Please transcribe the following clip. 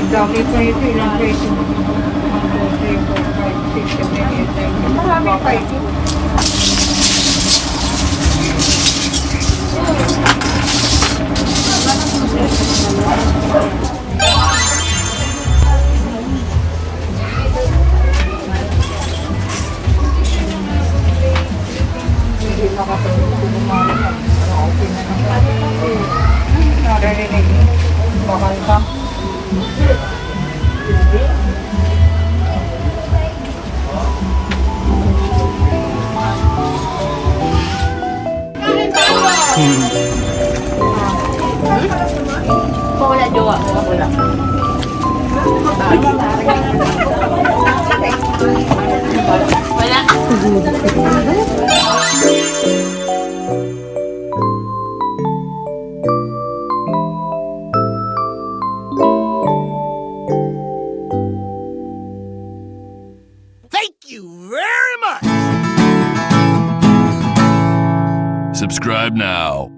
Dami pa ito, ilang peso. 1, 2, 3, 4, 5, 6, 7, 8, 9, 10. Marami pa ito. Hindi makatulog ko lumalang. Okay na naman. Naririnig. Bakal ka. Wala jowa. Wala. Wala. Thank you very much. Subscribe now.